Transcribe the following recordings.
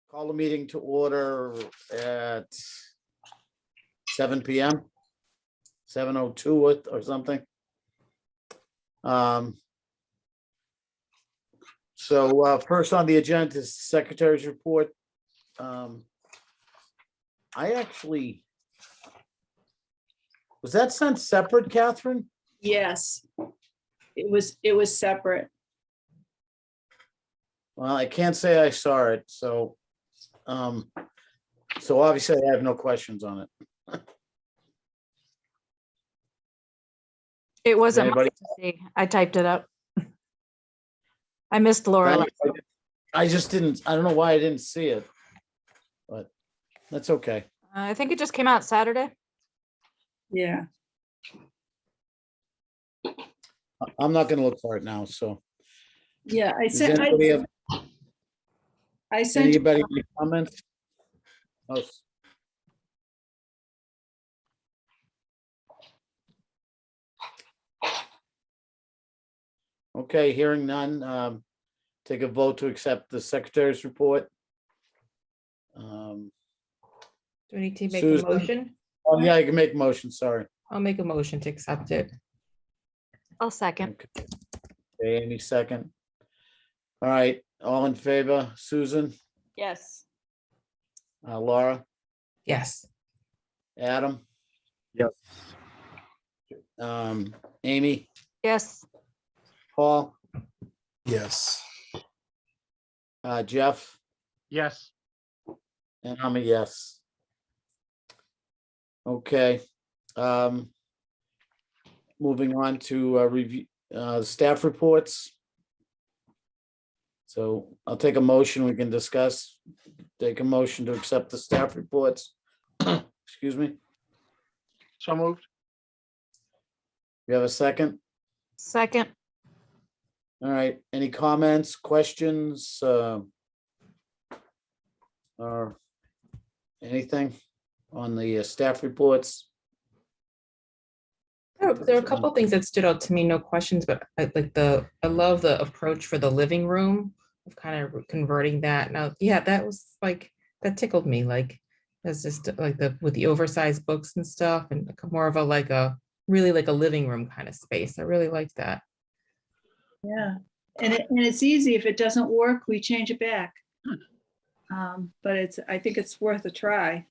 Call the meeting to order at 7 p.m. 7:02 or something. So first on the agenda is Secretary's report. I actually, was that sent separate, Catherine? Yes, it was separate. Well, I can't say I saw it, so obviously I have no questions on it. It wasn't much Anybody? to see. I typed it up. I missed Laura. I just didn't, I don't know why I didn't see it, but that's okay. I think it just came out Saturday. Yeah. I'm not gonna look for it now, so. Yeah, I Does sent, anybody have I sent, anybody any comments? Oh, okay, hearing none, take a vote to accept the secretary's report. Do we need to make Susan? a motion? Oh, yeah, I can make a motion, sorry. I'll make a motion to accept it. I'll second. Okay, Amy, second. All right, all in favor, Susan, yes, Laura, Yes. Adam? Yes. Amy, Yes, Paul, Yes. Jeff, Yes. and I'm a yes. Okay. Moving on to review staff reports. So I'll take a motion, we can discuss. Take a motion to accept the staff reports. Excuse me. So moved. You have a second? second. All right, any comments, questions, or anything on the staff reports? There are a couple things that stood out to me, no questions, but I love the approach for the living room of kind of converting that. Now, yeah, that was like, that tickled me, like, that's just like with the oversized books and stuff and more of a really like a living room kind of space. I really liked that. yeah. And it's easy. If it doesn't work, we change it back. But I think it's worth a try.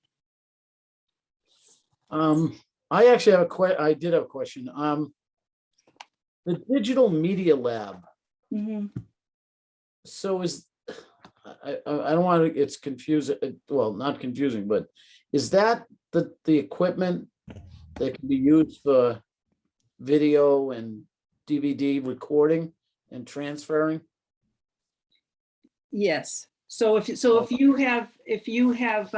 I actually have I did have a question. The digital media lab. Mhm. So I don't want to, it's confusing, well, not confusing, but is that the equipment that can be used for video and DVD recording and transferring? Yes. So if you have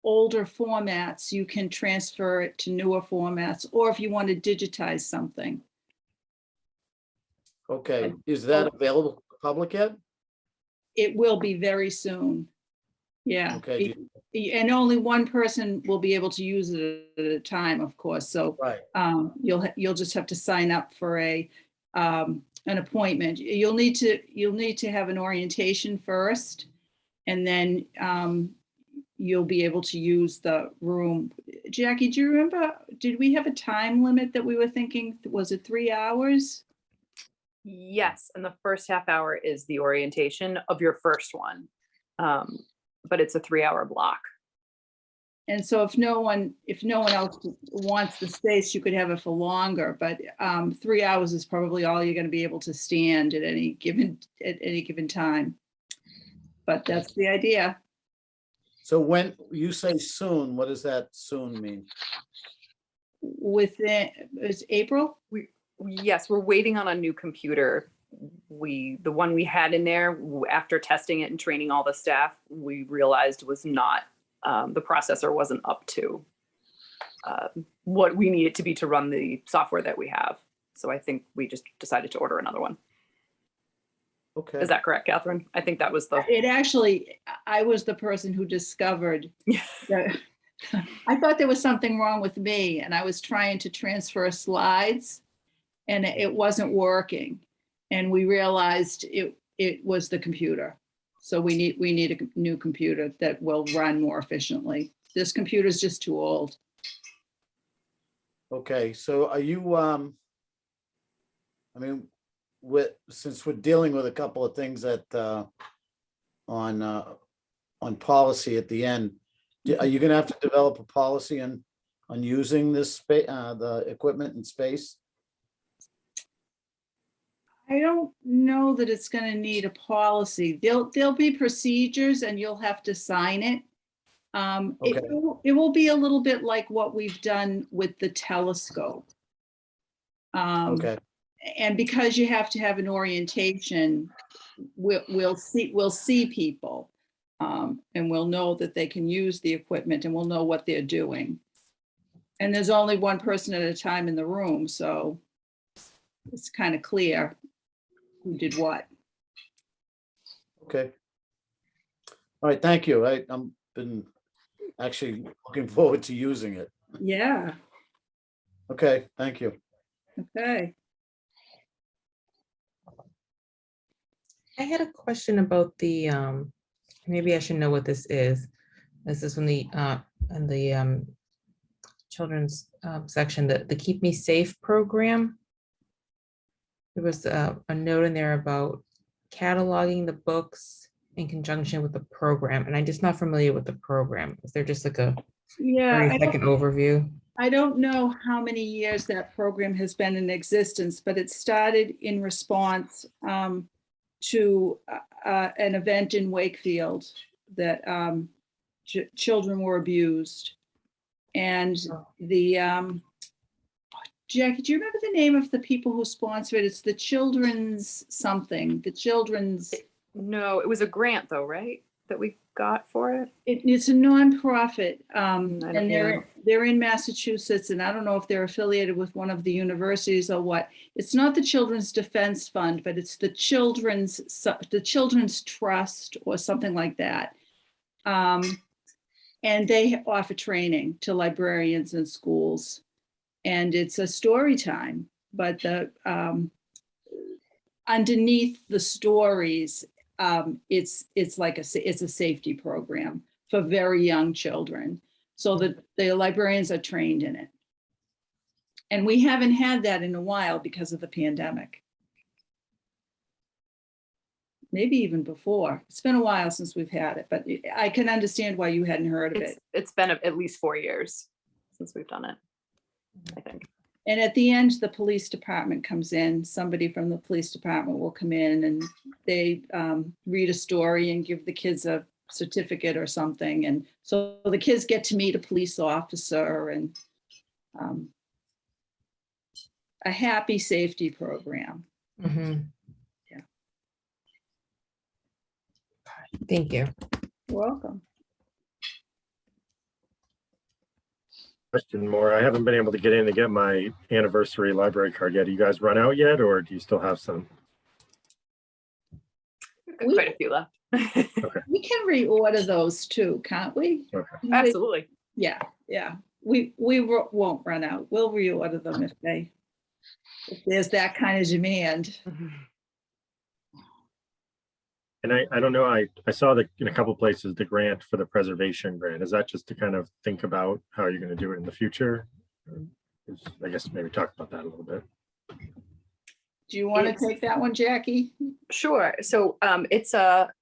older formats, you can transfer it to newer formats, or if you want to digitize something. Okay, is that available to the public yet? It will be very soon. Yeah. Okay, And only one person will be able to use it at a time, of course. So right, you'll just have to sign up for an appointment. You'll need to have an orientation first, and then you'll be able to use the room. Jackie, do you remember, did we have a time limit that we were thinking? Was it 3 hours? Yes, and the first half hour is the orientation of your first one. But it's a 3-hour block. And so if no one else wants the space, you could have it for longer, but 3 hours is probably all you're going to be able to stand at any given time. But that's the idea. so when you say soon, what does that soon mean? It's April? Yes, we're waiting on a new computer. The one we had in there, after testing it and training all the staff, we realized was not, the processor wasn't up to what we need it to be to run the software that we have. So I think we just decided to order another one. Okay. Is that correct, Catherine? I think that was the. It actually, I was the person who discovered that. I thought there was something wrong with me, and I was trying to transfer slides and it wasn't working. And we realized it was the computer. So we need a new computer that will run more efficiently. This computer is just too old. Okay, so are you, I mean, since we're dealing with a couple of things that, on policy at the end, are you gonna have to develop a policy on using this the equipment and space? I don't know that it's gonna need a policy. There'll be procedures and you'll have to sign it. Okay. It will be a little bit like what we've done with the telescope. Okay, And because you have to have an orientation, we'll see people. And we'll know that they can use the equipment and we'll know what they're doing. And there's only one person at a time in the room, so it's kind of clear who did what. okay. All right, thank you. I'm been actually looking forward to using it. Yeah, Okay, thank you. okay. I had a question about the, maybe I should know what this is. This is from the, in the children's section, the Keep Me Safe program. There was a note in there about cataloging the books in conjunction with the program, and I'm just not familiar with the program. Is there just like a Yeah, 30-second overview? I don't know how many years that program has been in existence, but it started in response to an event in Wakefield that children were abused. And the, Jackie, do you remember the name of the people who sponsor it? It's the children's something, the children's. No, it was a grant though, right? That we got for it? It's a nonprofit, I and don't they're in Massachusetts, and I don't know if they're affiliated with one of the universities or what. It's not the Children's Defense Fund, but it's the Children's Trust or something like that. And they offer training to librarians in schools, and it's a story time. But the underneath the stories, it's like it's a safety program for very young children, so that the librarians are trained in it. And we haven't had that in a while because of the pandemic. Maybe even before. It's been a while since we've had it, but I can understand why you hadn't heard of it. It's been at least 4 years since we've done it, I think. And at the end, the police department comes in. Somebody from the police department will come in and they read a story and give the kids a certificate or something. And so the kids get to meet a police officer and a happy safety program. Mhm. Yeah. Thank you. You're welcome. Question more. I haven't been able to get in to get my anniversary library card yet. Do you guys run out yet, or do you still have some? We've got quite a few left. We can reorder those too, can't we? Okay. Absolutely. Yeah, yeah. We won't run out. We'll reorder them if there's that kind of demand. And I don't know, I saw that in a couple places, the grant for the preservation grant. Is that just to kind of think about how you're going to do it in the future? I guess maybe talk about that a little bit. Do you want to take that one, Jackie? Sure. So it's a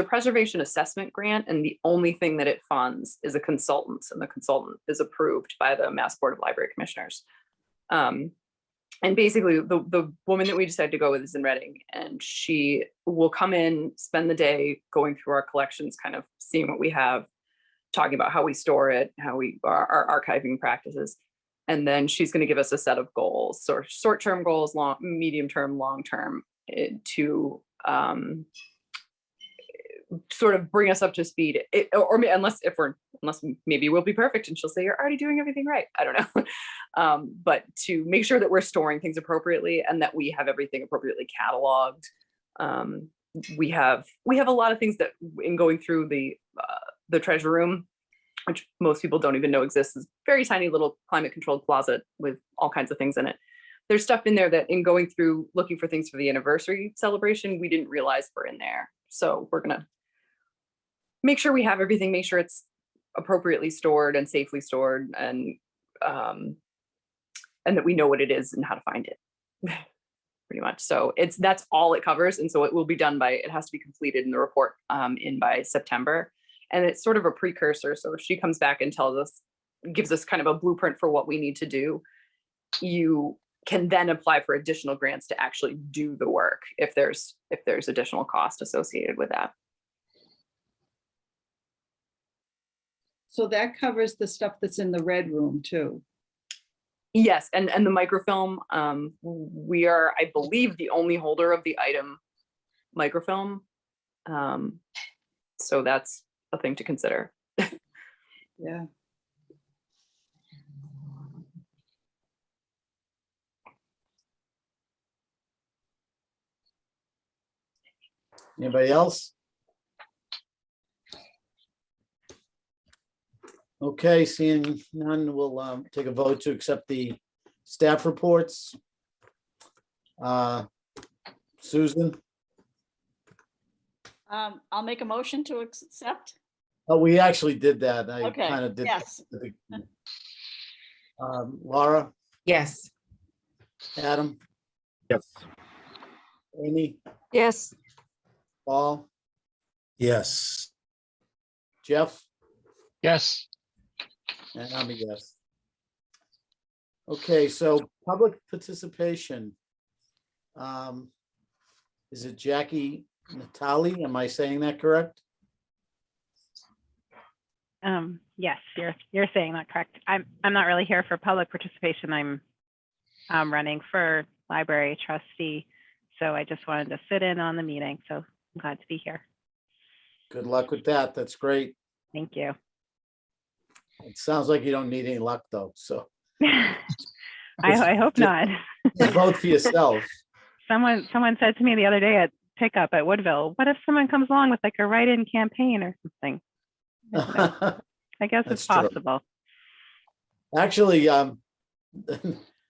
preservation assessment grant, and the only thing that it funds is a consultant, and the consultant is approved by the Mass Board of Library Commissioners. And basically, the woman that we decided to go with is in Reading, and she will come in, spend the day going through our collections, kind of seeing what we have, talking about how we store it, how our archiving practices. And then she's going to give us a set of goals, so short-term goals, medium-term, long-term, to sort of bring us up to speed. Unless maybe we'll be perfect and she'll say, you're already doing everything right. I don't know. But to make sure that we're storing things appropriately and that we have everything appropriately cataloged. We have a lot of things that, in going through the treasure room, which most people don't even know exists, is very tiny little climate controlled closet with all kinds of things in it. There's stuff in there that, in going through looking for things for the anniversary celebration, we didn't realize were in there. So we're gonna make sure we have everything, make sure it's appropriately stored and safely stored, and that we know what it is and how to find it. Pretty much. So that's all it covers. And so it will be done by, it has to be completed in the report in by September. And it's sort of a precursor. So if she comes back and tells us, gives us kind of a blueprint for what we need to do, you can then apply for additional grants to actually do the work if there's additional cost associated with that. So that covers the stuff that's in the red room too. Yes, and the microfilm, we are, I believe, the only holder of the item microfilm. So that's a thing to consider. Yeah. Anybody else? Okay, seeing none, we'll take a vote to accept the staff reports. Susan? I'll make a motion to accept. Oh, we actually did that. I Okay, kind of did. yes. Laura, Yes. Adam, Yes. Amy, Yes. Paul, Yes. Jeff, Yes. and I'm a yes. Okay, so public participation. Is it Jackie Natali? Am I saying that correct? Yes, you're saying that correct. I'm not really here for public participation. I'm running for library trustee. So I just wanted to sit in on the meeting. So I'm glad to be here. Good luck with that. That's great. Thank you. It sounds like you don't need any luck though, so I hope not. just vote for yourself. Someone said to me the other day at pickup at Woodville, what if someone comes along with like a write-in campaign or something? I guess That's it's true. possible. Actually,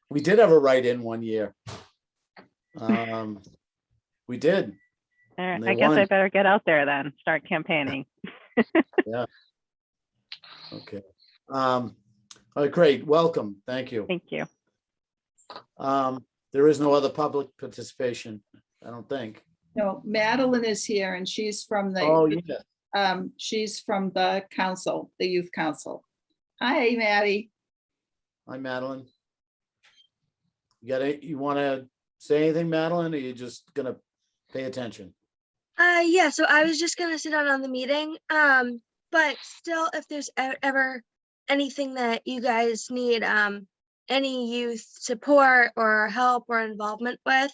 we did have a write-in one year. We did. And they I guess I won. better get out there then, start campaigning. Okay. All right, great. Welcome. Thank you. Thank you. There is no other public participation, I don't think. No, Madeline is here and she's from Oh, the, yeah. she's from the council, the youth council. Hi, Maddie. Hi, Madeline. You want to say anything, Madeline, or you just gonna pay attention? Yeah, so I was just gonna sit down on the meeting. But still, if there's ever anything that you guys need, any youth support or help or involvement with,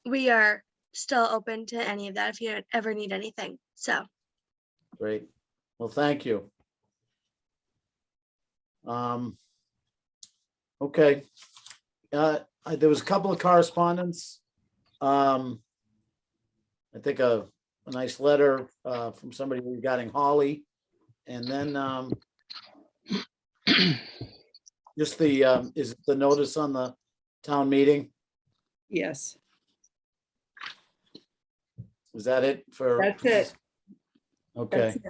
we are still open to any of that if you ever need anything. So. Great. Well, thank you. Okay. There was a couple of correspondence. I think a nice letter from somebody regarding Holly, and then just the is the notice on the town meeting. Yes, Was that it for? that's it. Okay. That's it.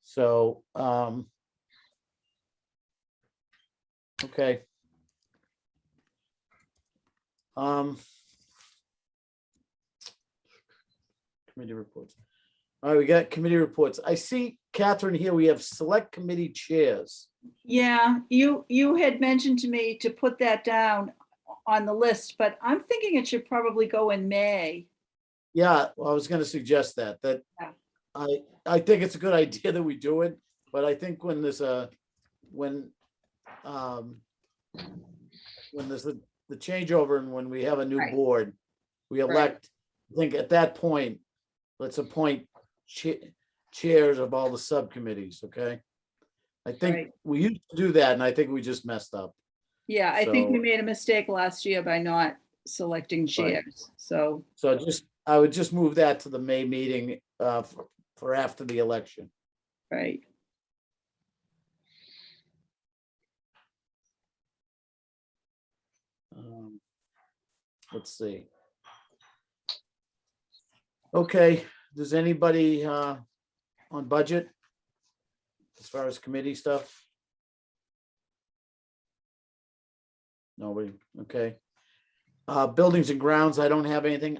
So, okay. Committee reports. All right, we got committee reports. I see, Catherine, here we have select committee chairs. Yeah, you had mentioned to me to put that down on the list, but I'm thinking it should probably go in May. Yeah, well, I was going to suggest that Yeah. I think it's a good idea that we do it, but I think when there's the changeover and when we have a new Right. board, we elect, I think at that point, let's appoint chairs of all the subcommittees, okay? I think Right. we used to do that and I think we just messed up. Yeah, I think we So- made a mistake last year by not selecting chairs, so. So I would just move that to the May meeting for after the election. Right. Let's see. Okay, does anybody on budget as far as committee stuff? Nobody, okay. Buildings and grounds, I don't have anything.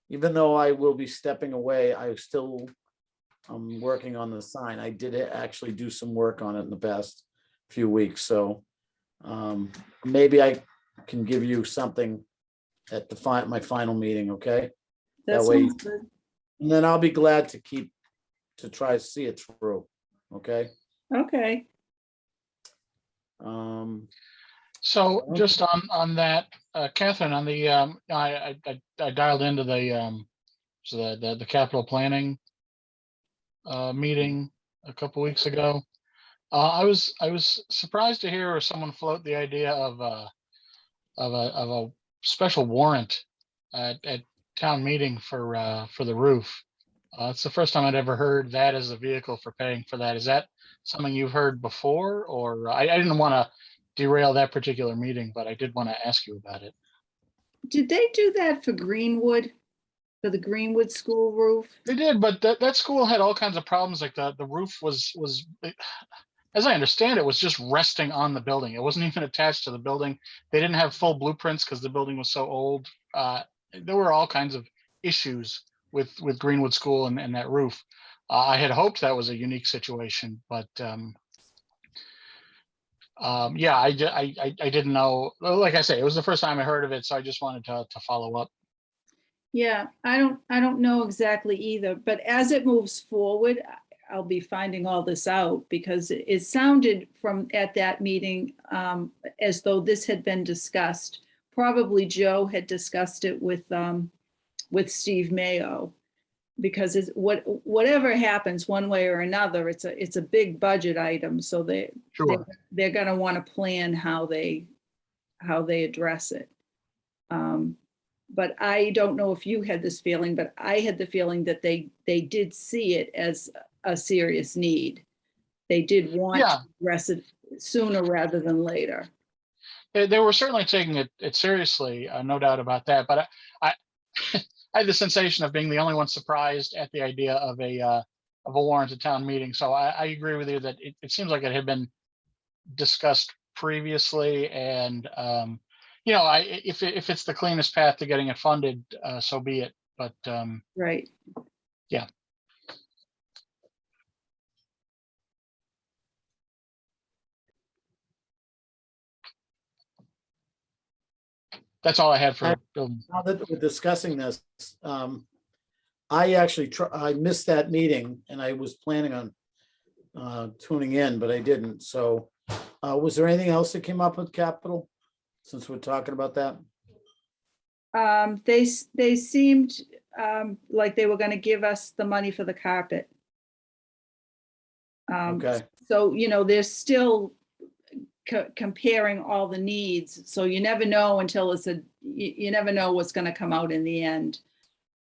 Even though I will be stepping away, I'm working on the sign. I did actually do some work on it in the past few weeks, so maybe I can give you something at my final meeting, okay? That That way, sounds good. and then I'll be glad to try to see it through, okay? Okay, So just on that, Catherine, on the, I dialed into the capital planning meeting a couple weeks ago. I was surprised to hear someone float the idea of a special warrant at town meeting for the roof. It's the first time I'd ever heard that as a vehicle for paying for that. Is that something you've heard before? Or I didn't want to derail that particular meeting, but I did want to ask you about it. did they do that for Greenwood? For the Greenwood school roof? They did, but that school had all kinds of problems. Like the roof was, as I understand it, was just resting on the building. It wasn't even attached to the building. They didn't have full blueprints because the building was so old. There were all kinds of issues with Greenwood School and that roof. I had hoped that was a unique situation, but yeah, I didn't know. Like I say, it was the first time I heard of it, so I just wanted to follow up. Yeah, I don't know exactly either, but as it moves forward, I'll be finding all this out because it sounded from at that meeting as though this had been discussed. Probably Joe had discussed it with Steve Mayo, because whatever happens one way or another, it's a big budget item, so they're going to want to plan how they address it. But I don't know if you had this feeling, but I had the feeling that they did see it as a serious need. They did want to address it sooner rather than later. They were certainly taking it seriously, no doubt about that. But I I had the sensation of being the only one surprised at the idea of a warrant at town meeting. So I agree with you that it seems like it had been discussed previously, and if it's the cleanest path to getting it funded, so be it. But right. Yeah. That's all I had for building. Now that we're discussing this, I actually I missed that meeting and I was planning on tuning in, but I didn't. So was there anything else that came up with capital since we're talking about that? They seemed like they were going to give us the money for the carpet. Okay. So, they're still comparing all the needs. So you never know until you never know what's going to come out in the end.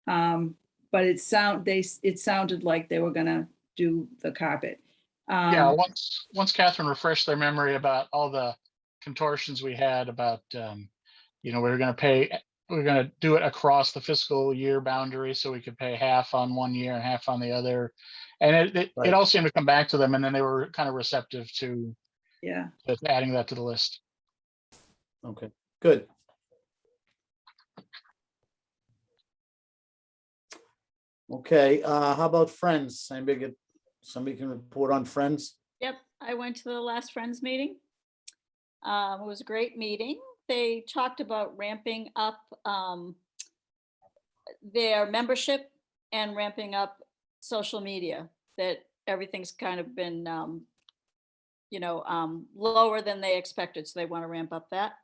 But it sounded like they were going to do the carpet. Yeah, once Catherine refreshed their memory about all the contortions we had about, we were going to do it across the fiscal year boundary, so we could pay half on one year and half on the other. And it all seemed to come back to them, and then they were kind of receptive to adding that to the list. Okay, good. Okay, how about Friends? Somebody can report on Friends? Yep, I went to the last Friends meeting. It was a great meeting. They talked about ramping up their membership and ramping up social media, that everything's kind of been lower than they expected, so they want to ramp up that.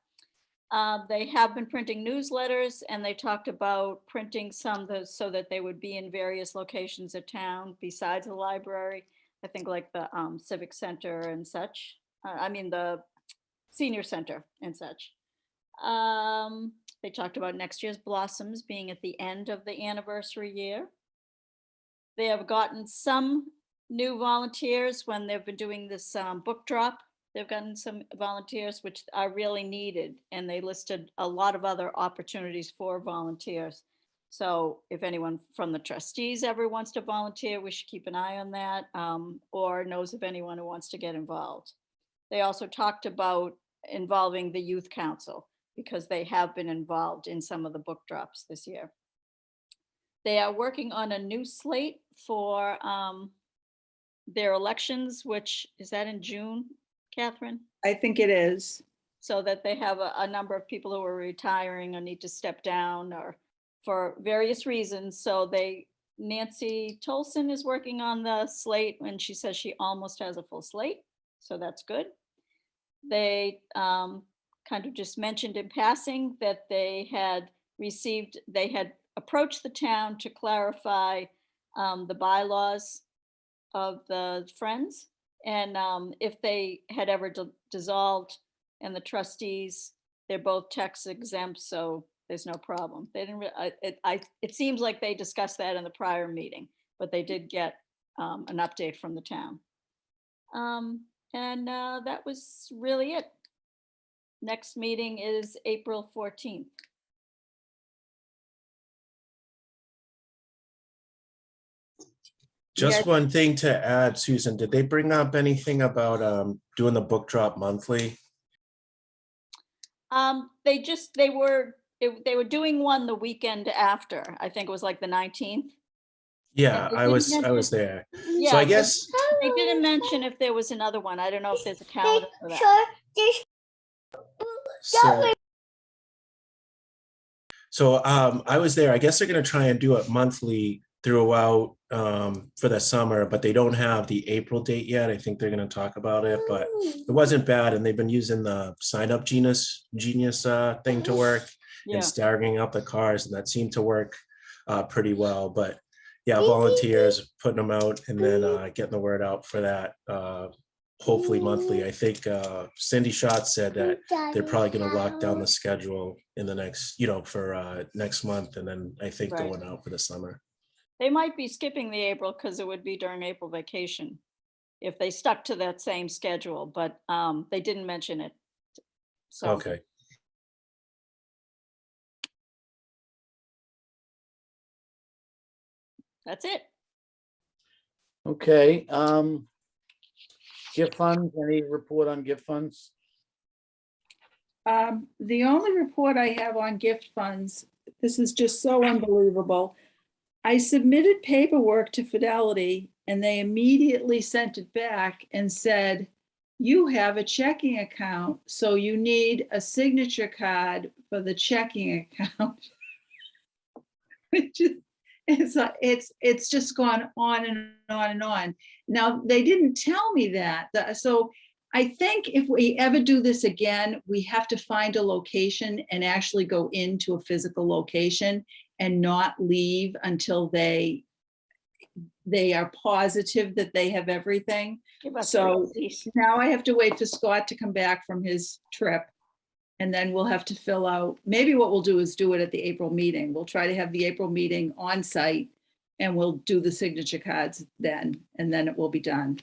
They have been printing newsletters, and they talked about printing some so that they would be in various locations of town besides the library. I think like the Civic Center and such. The Senior Center and such. They talked about next year's Blossoms being at the end of the anniversary year. They have gotten some new volunteers when they've been doing this book drop. They've gotten some volunteers which are really needed, and they listed a lot of other opportunities for volunteers. So if anyone from the trustees ever wants to volunteer, we should keep an eye on that, or knows of anyone who wants to get involved. They also talked about involving the youth council because they have been involved in some of the book drops this year. They are working on a new slate for their elections, which is that in June, Catherine? I think it is. So that they have a number of people who are retiring or need to step down or for various reasons. So Nancy Tolson is working on the slate and she says she almost has a full slate. So that's good. They kind of just mentioned in passing that they had approached the town to clarify the bylaws of the Friends. And if they had ever dissolved and the trustees, they're both tax exempt, so there's no problem. They didn't, it seems like they discussed that in the prior meeting, but they did get an update from the town. And that was really it. Next meeting is April 14th. Just Yeah. one thing to add, Susan, did they bring up anything about doing the book drop monthly? They were doing one the weekend after. I think it was like the 19th. Yeah, they I didn't was mention- there. Yeah, So I guess, they didn't mention if there was another one. I don't know if there's a calendar for that. so I was there. I guess they're gonna try and do it monthly throughout for the summer, but they don't have the April date yet. I think they're gonna talk about it, but it wasn't bad. And they've been using the sign up genius thing to work Yeah. and staggering up the cars, and that seemed to work pretty well. But yeah, volunteers putting them out and then getting the word out for that. Hopefully monthly. I think Cindy Schott said that they're probably going to lock down the schedule in the next, for next month, and then I think Right. going out for the summer. They might be skipping the April because it would be during April vacation if they stuck to that same schedule, but they didn't mention it. So Okay. that's it. Okay, gift funds, any report on gift funds? The only report I have on gift funds, this is just so unbelievable. I submitted paperwork to Fidelity and they immediately sent it back and said, you have a checking account, so you need a signature card for the checking account. It's just gone on and on and on. Now, they didn't tell me that. So I think if we ever do this again, we have to find a location and actually go into a physical location and not leave until they are positive that they have everything. Give us So the receipt. now I have to wait for Scott to come back from his trip. And then we'll have to fill out, maybe what we'll do is do it at the April meeting. We'll try to have the April meeting on site and we'll do the signature cards then, and then it will be done.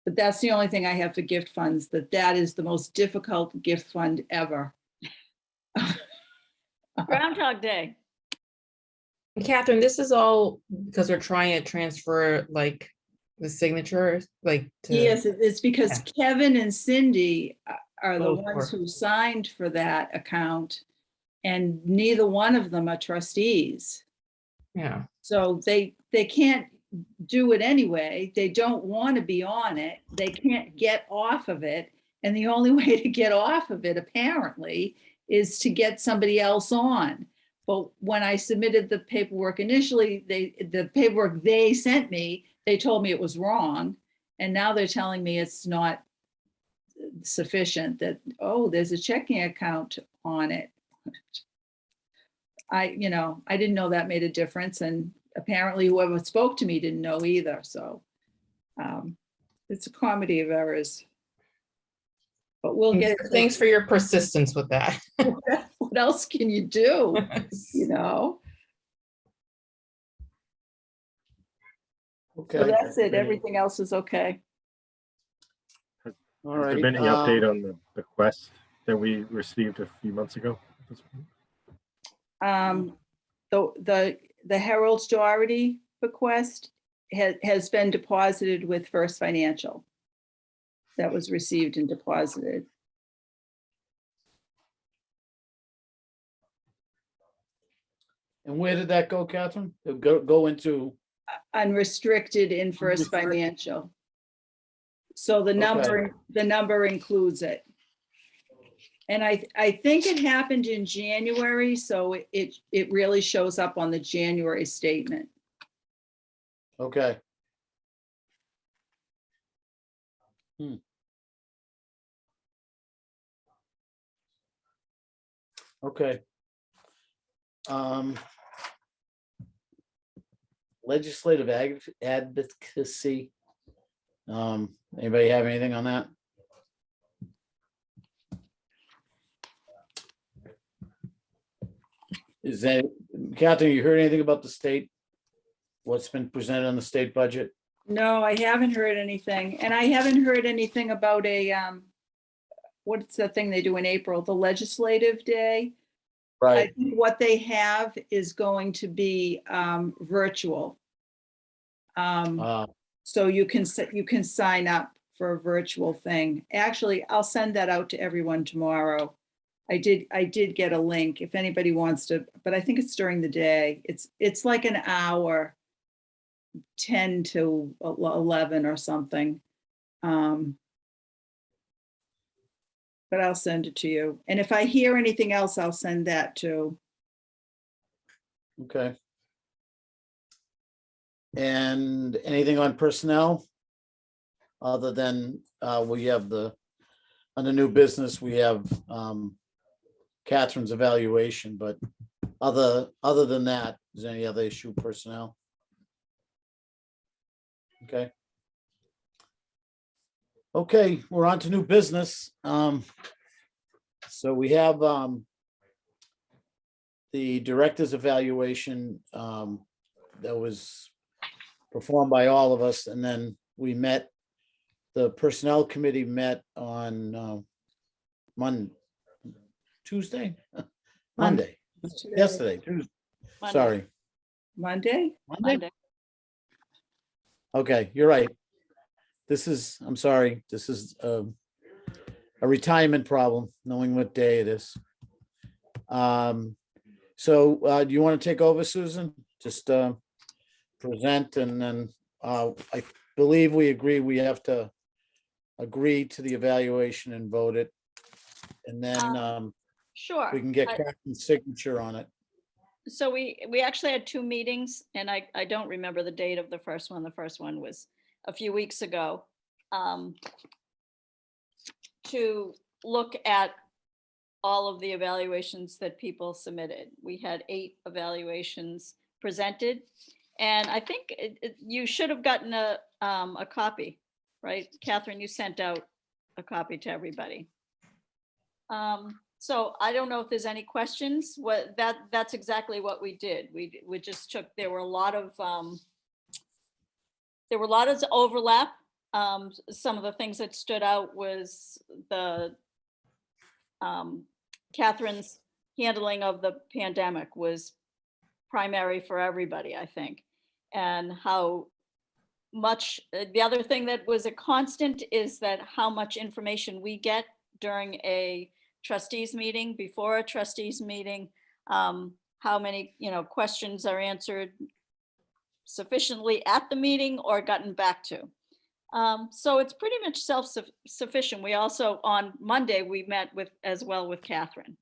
But that's the only thing I have for gift funds, that is the most difficult gift fund ever. Groundhog Day. Catherine, this is all because we're trying to transfer like the signatures, like to. Yes, it's because Kevin and Cindy are the Oh, ones sure. who signed for that account, and neither one of them are trustees. Yeah. So they can't do it anyway. They don't want to be on it. They can't get off of it. And the only way to get off of it, apparently, is to get somebody else on. But when I submitted the paperwork initially, the paperwork they sent me, they told me it was wrong. And now they're telling me it's not sufficient, that, oh, there's a checking account on it. I didn't know that made a difference. And apparently whoever spoke to me didn't know either. So it's a comedy of errors. But we'll get it. Thanks for your persistence with that. What else can you do? Okay. So that's it. Everything else is okay. All Has there right. been any update on the bequest that we received a few months ago? the Harold Doherty bequest has been deposited with First Financial. That was received and deposited. And where did that go, Catherine? It'll go into, Unrestricted in First Unrestricted. Financial. So the number includes it. And I think it happened in January, so it really shows up on the January statement. okay. Okay. Legislative advocacy. Anybody have anything on that? Is that, Catherine, you heard anything about the state? What's been presented on the state budget? No, I haven't heard anything. And I haven't heard anything about what's the thing they do in April, the legislative day? I Right. think what they have is going to be virtual. So you can sign up for a virtual thing. Actually, I'll send that out to everyone tomorrow. I did get a link if anybody wants to, but I think it's during the day. It's like an hour, 10 to 11 or something. But I'll send it to you. And if I hear anything else, I'll send that too. Okay. And anything on personnel? Other than, we have under new business, we have Catherine's evaluation, but other than that, is there any other issue personnel? Okay. Okay, we're on to new business. So we have the director's evaluation that was performed by all of us, and then we met, the personnel committee met on Tuesday? Monday, yesterday, Tuesday, Monday. sorry. Monday? Monday. Okay, you're right. I'm sorry, this is a retirement problem, knowing what day it is. So do you want to take over, Susan? Just present, and then I believe we agree we have to agree to the evaluation and vote it. And then Sure. we can get Catherine's signature on it. So we actually had two meetings, and I don't remember the date of the first one. The first one was a few weeks ago, to look at all of the evaluations that people submitted. We had 8 evaluations presented, and I think you should have gotten a copy, right? Catherine, you sent out a copy to everybody. So I don't know if there's any questions. That's exactly what we did. We just took, there were a lot of overlap. Some of the things that stood out was Catherine's handling of the pandemic was primary for everybody, I think. And how much, the other thing that was a constant is that how much information we get during a trustees meeting, before a trustees meeting, how many, questions are answered sufficiently at the meeting or gotten back to. So it's pretty much self-sufficient. We also, on Monday, we met as well with Catherine.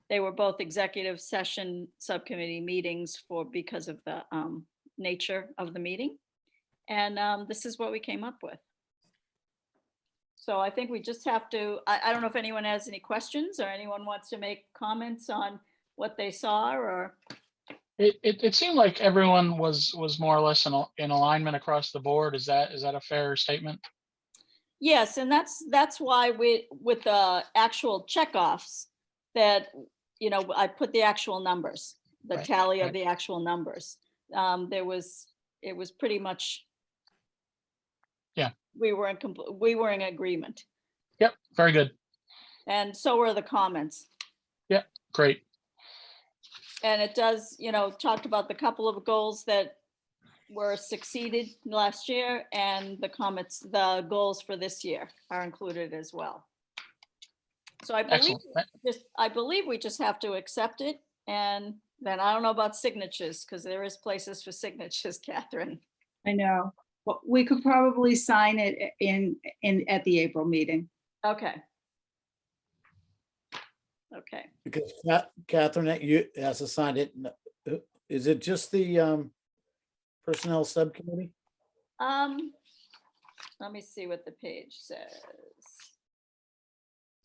They were both executive session subcommittee meetings because of the nature of the meeting. And this is what we came up with. So I think we just have to, I don't know if anyone has any questions or anyone wants to make comments on what they saw or. It seemed like everyone was more or less in alignment across the board. Is that a fair statement? Yes, and that's why with the actual checkoffs that, I put the actual numbers, the Right, tally of right. the actual numbers. It was pretty much. Yeah. We were in agreement, Yep, very good. and so were the comments. Yep, great. And it does, talked about the couple of goals that were succeeded last year, and the goals for this year are included as well. So Excellent. I believe we just have to accept it, and then I don't know about signatures, because there is places for signatures, Catherine. I know, but we could probably sign it at the April meeting. Okay. Okay. Because Catherine, you has assigned it. Is it just the personnel subcommittee? Let me see what the page says.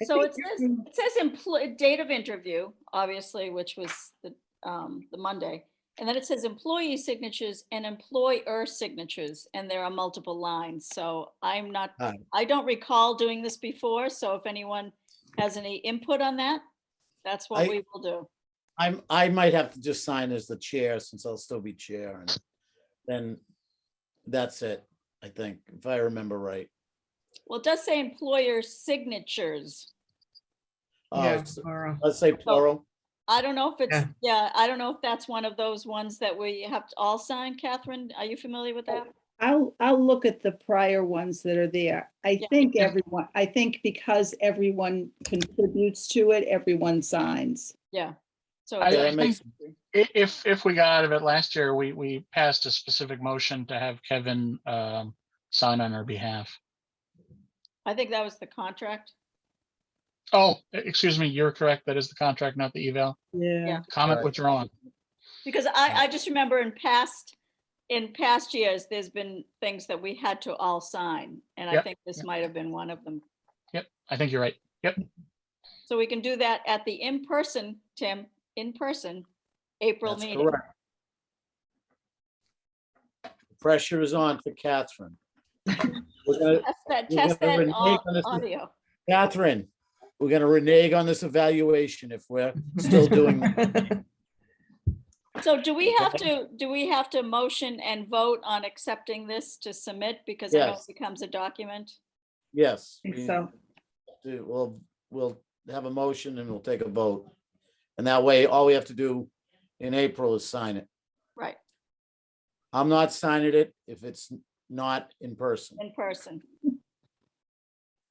So it says date of interview, obviously, which was the Monday. And then it says employee signatures and employer signatures, and there are multiple lines. So I don't recall doing this before. So if anyone has any input on that, that's what we will do. I might have to just sign as the chair, since I'll still be chair, and then that's it, I think, if I remember right. Well, it does say employer signatures. Let's say plural. I don't know if it's, I don't know if that's one of those ones that we have to all sign. Catherine, are you familiar with that? I'll look at the prior ones that are there. I think because everyone contributes to it, everyone signs. Yeah. So I that makes think if we got out of it last year, we passed a specific motion to have Kevin sign on our behalf. I think that was the contract. Oh, excuse me, you're correct. That is the contract, not the eval. Yeah. Comment Right. withdrawn. Because I just remember in past years, there's been things that we had to all sign. And I Yep. think this might have been one of them. Yep, I think you're right. Yep. So we can do that at the in-person, Tim, in-person, April That's meeting. correct. Pressure is on for Catherine. We're gonna- Test that renege on this- audio. Catherine, we're gonna renege on this evaluation if we're still doing. So do we have to motion and vote on accepting this to submit, because I know it Yes. becomes a document? Yes. I think so. We'll have a motion and we'll take a vote. And that way, all we have to do in April is sign it. Right, I'm not signing it if it's not in person. in person.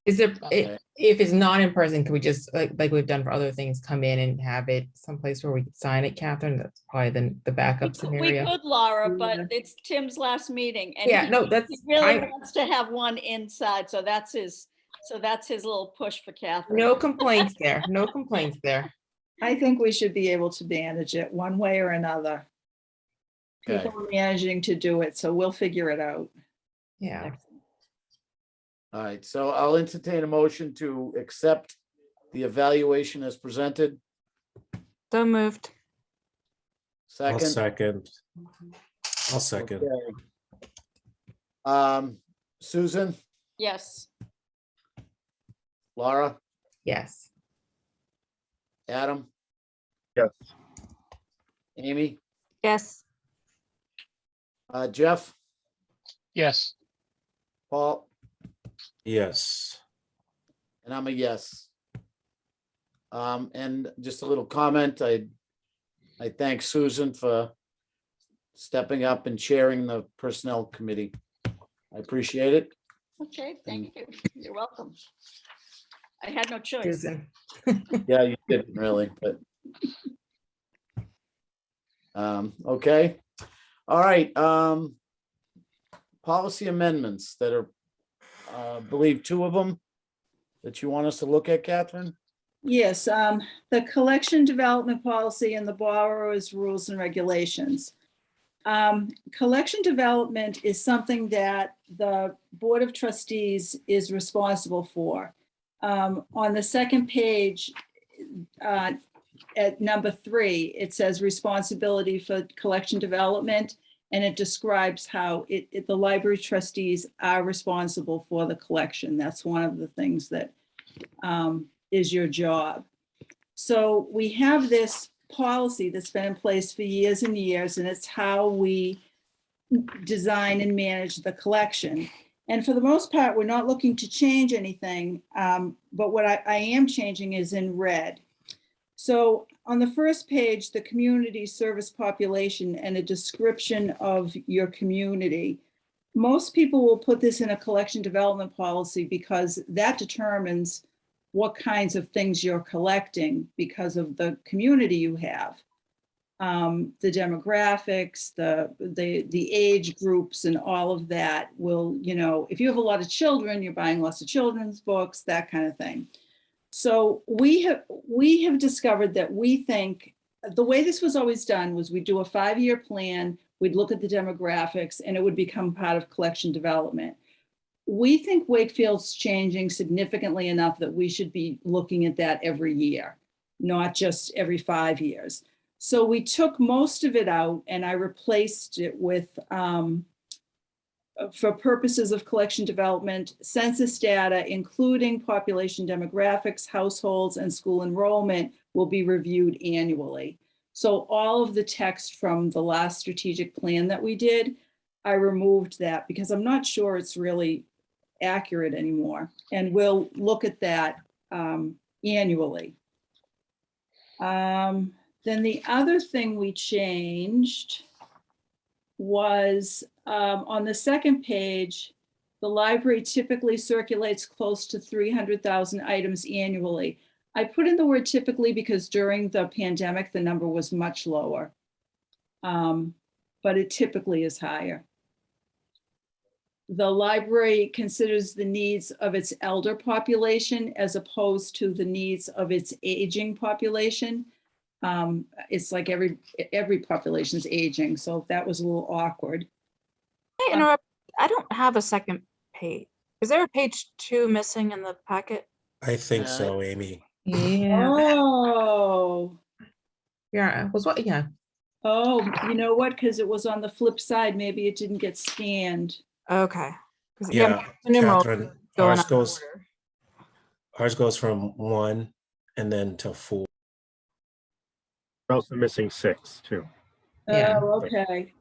Is there, Okay. if it's not in person, can we just, like we've done for other things, come in and have it someplace where we can sign it, Catherine? That's probably the backup We scenario. could, Laura, but Yeah. it's Tim's last meeting. And Yeah, no, that's he really fine. wants to have one inside, so that's his little push for Catherine. No complaints there, no complaints there. I think we should be able to manage it one way or another. Okay. People are managing to do it, so we'll figure it out. Yeah, All right, so I'll entertain a motion to accept the evaluation as presented. So moved. I'll Second. second. I'll second. Okay. Susan, Yes, Laura, yes. Adam, Yes. Amy, Yes. Jeff, Yes. Paul, Yes. and I'm a yes. And just a little comment, I thank Susan for stepping up and chairing the personnel committee. I appreciate it. okay, thank you. You're welcome. I had no choice. Susan. Yeah, you didn't really, but. Okay, all right, policy amendments that are, I believe, two of them that you want us to look at, Catherine? Yes, the collection development policy and the borrower's rules and regulations. Collection development is something that the Board of Trustees is responsible for. On the second page, at number 3, it says responsibility for collection development, and it describes how the library trustees are responsible for the collection. That's one of the things that is your job. So we have this policy that's been in place for years and years, and it's how we design and manage the collection. And for the most part, we're not looking to change anything, but what I am changing is in red. So on the first page, the community service population and a description of your community. Most people will put this in a collection development policy because that determines what kinds of things you're collecting because of the community you have. The demographics, the age groups and all of that will, you know, if you have a lot of children, you're buying lots of children's books, that kind of thing. So we have discovered that we think the way this was always done was we do a 5-year plan, we'd look at the demographics, and it would become part of collection development. We think Wakefield's changing significantly enough that we should be looking at that every year, not just every 5 years. So we took most of it out and I replaced it with, for purposes of collection development, census data, including population demographics, households, and school enrollment will be reviewed annually. So all of the text from the last strategic plan that we did, I removed that because I'm not sure it's really accurate anymore. And we'll look at that annually. Then the other thing we changed was on the second page, the library typically circulates close to 300,000 items annually. I put in the word typically because during the pandemic, the number was much lower, but it typically is higher. The library considers the needs of its elder population as opposed to the needs of its aging population. It's like every population is aging, so that was a little awkward. Hey, interrupt. I don't have a second page. Is there a page 2 missing in the packet? I think so, Amy. Yeah. Oh, Yeah. Was what? Yeah. oh, you know what? Because it was on the flip side. Maybe it didn't get scanned. Okay. 'Cause, Yeah, the numeral Catherine, going ours out of goes, order. ours goes from 1 and then to 4. We're also missing 6 too. Yeah. Oh, okay.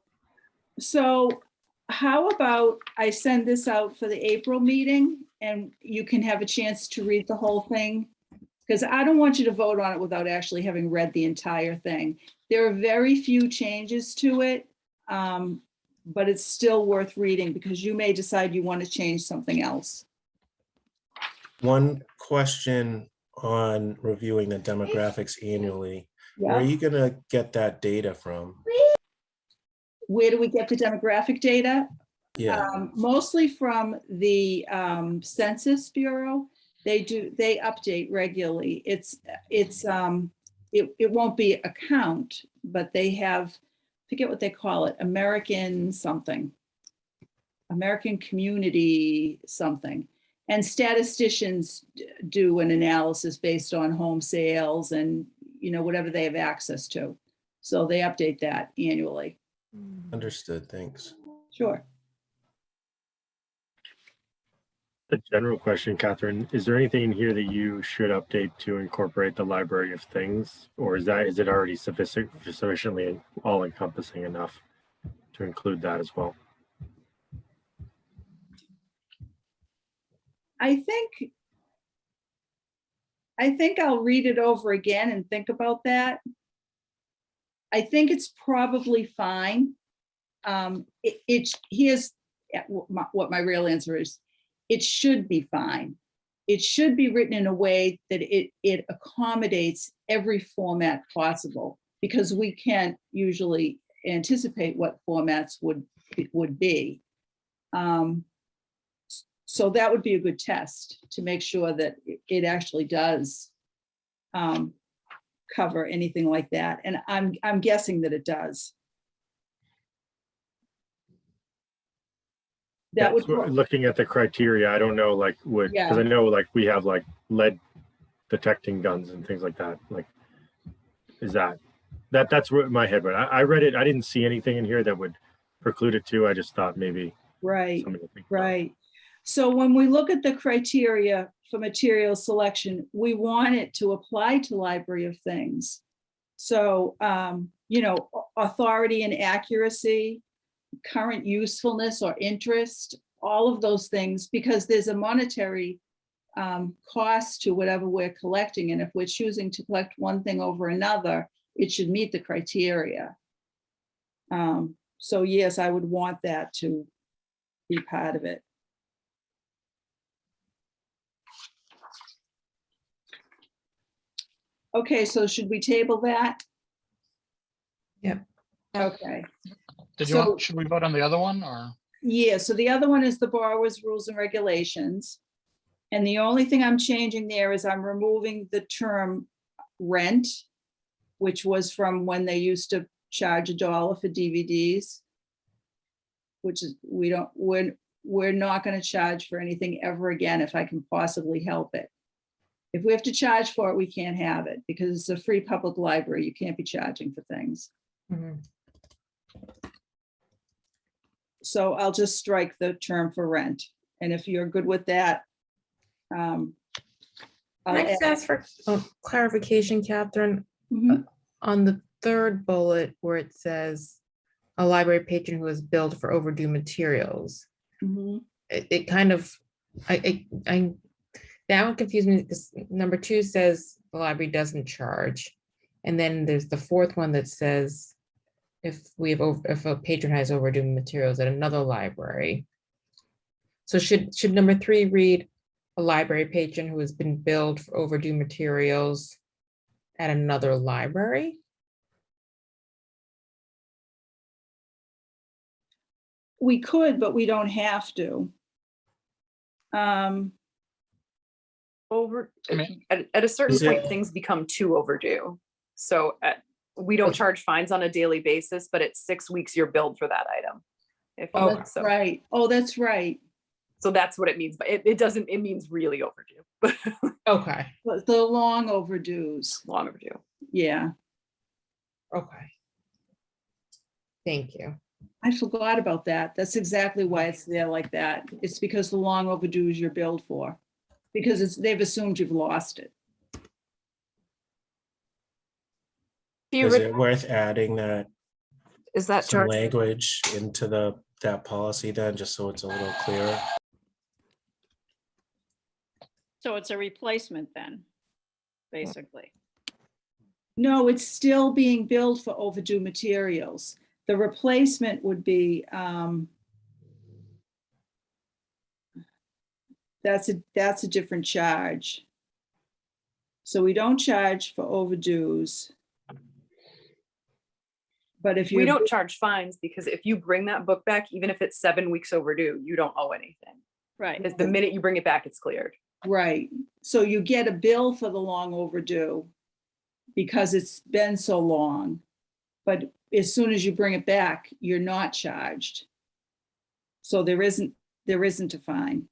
So how about I send this out for the April meeting and you can have a chance to read the whole thing? Because I don't want you to vote on it without actually having read the entire thing. There are very few changes to it, but it's still worth reading because you may decide you want to change something else. One question on reviewing the demographics annually. Where are Yeah. you gonna get that data from? Where do we get the demographic data? Yeah, Mostly from the Census Bureau. They update regularly. It won't be a count, but they have, forget what they call it, American something, American Community something. And statisticians do an analysis based on home sales and, you know, whatever they have access to. So they update that annually. understood, thanks. Sure. The general question, Catherine, is there anything in here that you should update to incorporate the library of things? Or is it already sufficiently all encompassing enough to include that as well? I think I'll read it over again and think about that. I think it's probably fine. Here's what my real answer is. It should be fine. It should be written in a way that it accommodates every format possible because we can't usually anticipate what formats would be. So that would be a good test to make sure that it actually does cover anything like that. And I'm guessing that it does. That would, looking at the criteria, I don't know, like because Yeah. I know like we have like lead detecting guns and things like that. Like, is that's where my head went. I read it. I didn't see anything in here that would preclude it too. I just thought maybe right, something to think about. right. So when we look at the criteria for material selection, we want it to apply to library of things. So, you know, authority and accuracy, current usefulness or interest, all of those things, because there's a monetary cost to whatever we're collecting. And if we're choosing to collect one thing over another, it should meet the criteria. So yes, I would want that to be part of it. Okay, so should we table that? Yep. Okay, Did you So- want, should we vote on the other one or? yeah, so the other one is the borrower's rules and regulations. And the only thing I'm changing there is I'm removing the term rent, which was from when they used to charge $1 for DVDs. Which is, we're not gonna charge for anything ever again if I can possibly help it. If we have to charge for it, we can't have it because it's a free public library. You can't be charging for things. Mhm. So I'll just strike the term for rent. And if you're good with that, I'll Can I just add- ask for clarification, Catherine? Mhm. On the third bullet where it says a library patron who is billed for overdue materials, Mhm. it kind of, that one confused me because number 2 says the library doesn't charge. And then there's the fourth one that says if a patron has overdue materials at another library. So should number 3 read a library patron who has been billed for overdue materials at another library? We could, but we don't have to. Over, I mean- at a certain Is it- point, things become too overdue. So we don't charge fines on a daily basis, but at 6 weeks, you're billed for that item. If Oh, you- that's so, right. Oh, that's right. so that's what it means, but it doesn't, it means really overdue, Okay, But the long overdues. long overdue. Yeah, okay. Thank you. I forgot about that. That's exactly why it's there like that. It's because the long overdues you're billed for. Because they've assumed you've lost it. Do you Is re- it worth adding that Is that some charge? language into that policy then, just so it's a little clearer? So it's a replacement then, basically. No, it's still being billed for overdue materials. The replacement would be, that's a different charge. So we don't charge for overdues. But if We you don't charge fines because if you bring that book back, even if it's 7 weeks overdue, you don't owe anything. Right. Because the minute you bring it back, it's cleared. right, so you get a bill for the long overdue because it's been so long. But as soon as you bring it back, you're not charged. So there isn't a fine.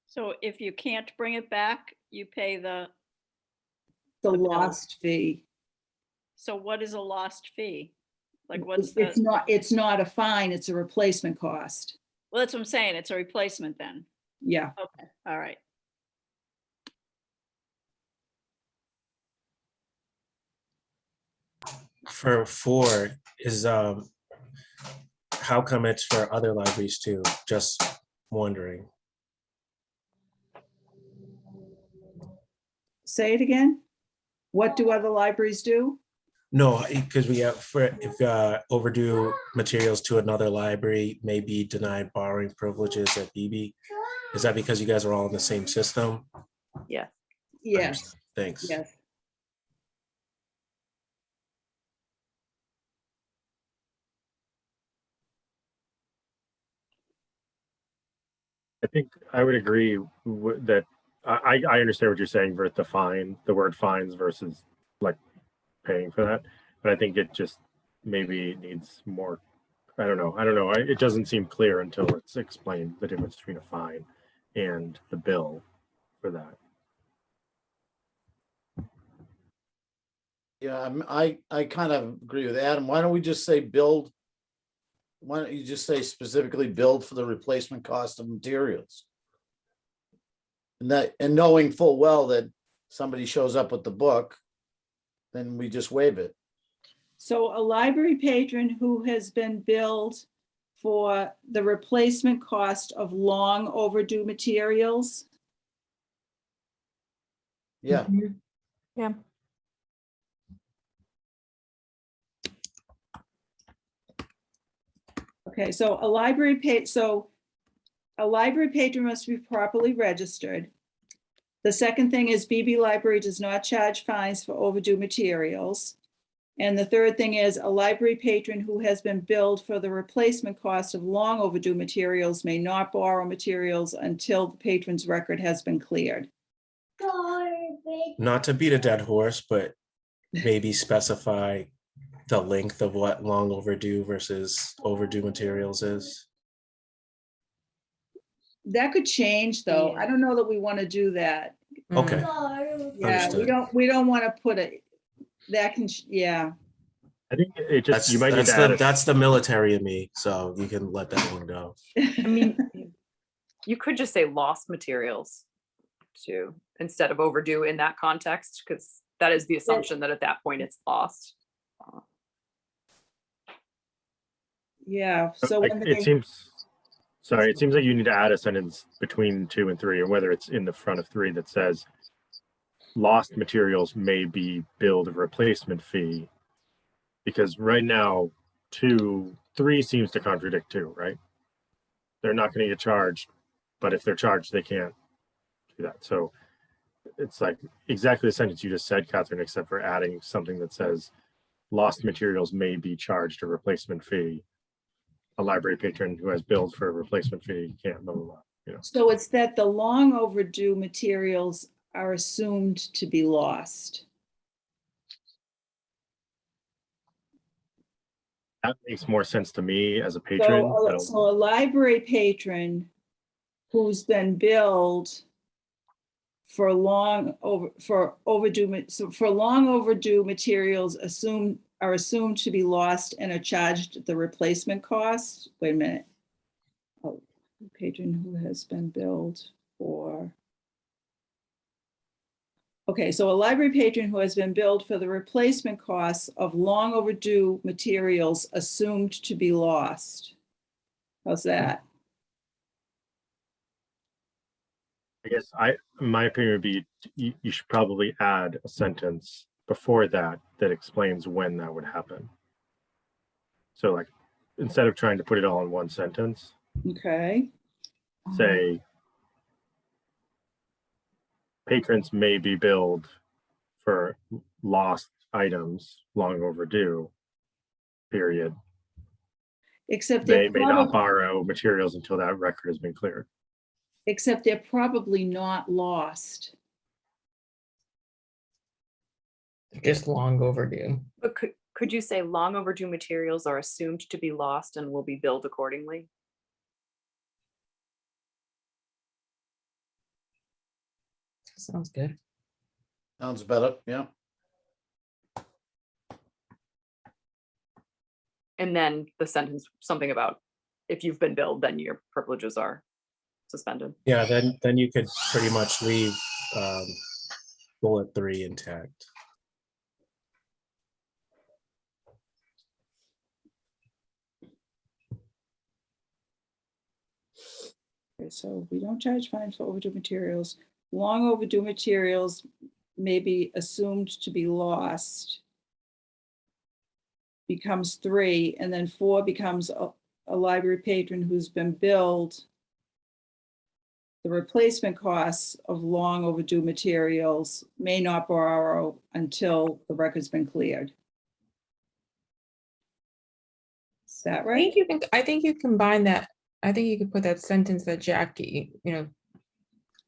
So if you can't bring it back, you pay the, The The bill. lost fee. so what is a lost fee? Like what's the, It's not a fine, it's a replacement cost. well, that's what I'm saying. It's a replacement then. Yeah, Okay, all right. For 4 is, how come it's for other libraries too? Just wondering. say it again. What do other libraries do? No, because we have, if overdue materials to another library may be denied borrowing privileges at BB. Is that because you guys are all in the same system? Yeah. Yes, Thanks. yes. I think I would agree that I understand what you're saying for the word fines versus like paying for that. But I think it just maybe needs more. I don't know. It doesn't seem clear until it's explained the difference between a fine and the bill for that. Yeah, I kind of agree with Adam. Why don't we just say build? Why don't you just say specifically build for the replacement cost of materials? And knowing full well that somebody shows up with the book, then we just waive it. So a library patron who has been billed for the replacement cost of long overdue materials. Yeah, Mhm. Yeah. Okay, so a library patron must be properly registered. The second thing is BB Library does not charge fines for overdue materials. And the third thing is a library patron who has been billed for the replacement cost of long overdue materials may not borrow materials until the patron's record has been cleared. Not to beat a dead horse, but maybe specify the length of what long overdue versus overdue materials is. That could change, though. I don't know that we want to do that. Okay, Yeah, we Understood. don't want to put it, that can, yeah. I think it just, that's you might need that's to add the a, that's the military in me, so you can let that one go. I mean, you could just say lost materials too, instead of overdue in that context, because that is the assumption that at that point it's lost. Yeah, so like, when it they, seems, sorry, it seems like you need to add a sentence between 2 and 3, or whether it's in the front of 3 that says lost materials may be billed a replacement fee. Because right now, 3 seems to contradict 2, right? They're not going to get charged, but if they're charged, they can't do that. So it's like exactly the sentence you just said, Catherine, except for adding something that says lost materials may be charged a replacement fee. A library patron who has billed for a replacement fee can't, blah, blah, blah, you know. so it's that the long overdue materials are assumed to be lost. That makes more sense to me as a patron. I don't- So a library patron who's been billed for long overdue materials are assumed to be lost and are charged the replacement cost. Wait a minute. Oh, patron who has been billed for. Okay, so a library patron who has been billed for the replacement costs of long overdue materials assumed to be lost. How's that? I guess my opinion would be you should probably add a sentence before that that explains when that would happen. So like, instead of trying to put it all in one sentence, Okay. say patrons may be billed for lost items long overdue, period. Except They they're may not probably, borrow materials until that record has been cleared. except they're probably not lost. Just long overdue. But could you say long overdue materials are assumed to be lost and will be billed accordingly? Sounds good. sounds better, yeah. And then the sentence, something about if you've been billed, then your privileges are suspended. Yeah, then you could pretty much leave bullet 3 intact. Okay, so we don't charge fines for overdue materials. Long overdue materials may be assumed to be lost. Becomes 3, and then 4 becomes a library patron who's been billed the replacement costs of long overdue materials may not borrow until the record's been cleared. Is that I right? think you can, I think you combine that. I think you could put that sentence that Jackie,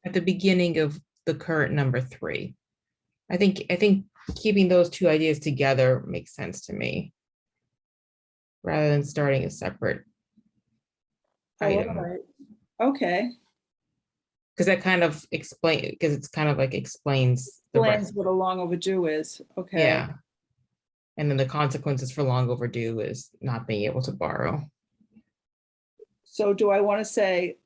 at the beginning of the current number 3. I think keeping those two ideas together makes sense to me, rather than starting a separate Oh, all item. right. Okay. Because that kind of because it's kind of like explains the Explains rest. what a long overdue is. Okay. Yeah. And then the consequences for long overdue is not being able to borrow. So do I want to say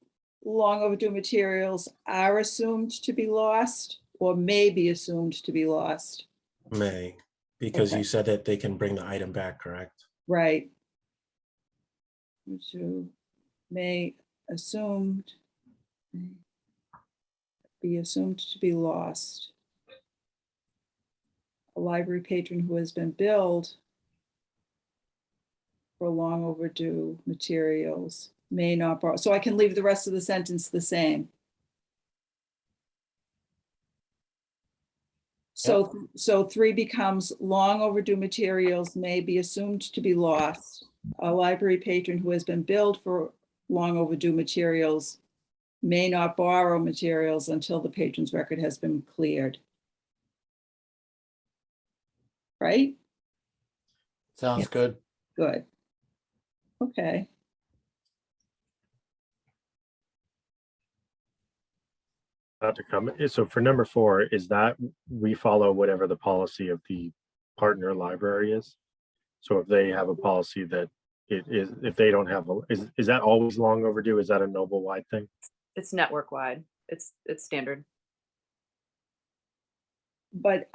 long overdue materials are assumed to be lost or may be assumed to be lost? May, because Okay. you said that they can bring the item back, correct? Right. To may assumed, may be assumed to be lost. a library patron who has been billed for long overdue materials may not borrow. So I can leave the rest of the sentence the same. So 3 becomes long overdue materials may be assumed to be lost. A library patron who has been billed for long overdue materials may not borrow materials until the patron's record has been cleared. Right? Sounds Yep. good. Good. Okay. Not to come. So for number 4, is that we follow whatever the policy of the partner library is? So if they have a policy that it is, if they don't have, is that always long overdue? Is that a Noble wide thing? It's network wide. It's standard. But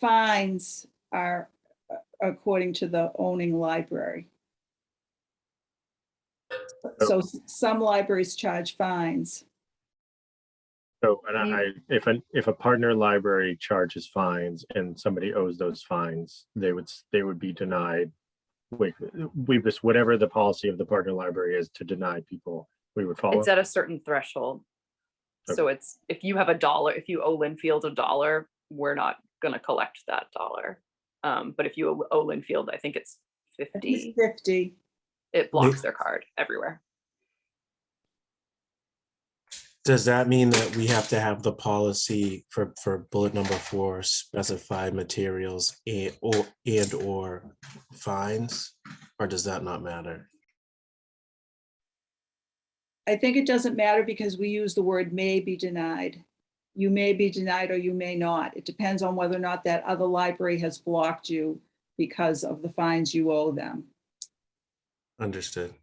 fines are according to the owning library. So some libraries charge fines. So, and if a partner library charges fines and somebody owes those fines, they would be denied. Whatever the policy of the partner library is to deny people, we would follow. It's at a certain threshold. So it's, if you have $1, if you owe Linfield $1, we're not gonna collect that $1. But if you owe Linfield, I think it's 50, 50. it blocks their card everywhere. Does that mean that we have to have the policy for bullet number 4 specify materials and or fines, or does that not matter? I think it doesn't matter because we use the word may be denied. You may be denied or you may not. It depends on whether or not that other library has blocked you because of the fines you owe them. Understood.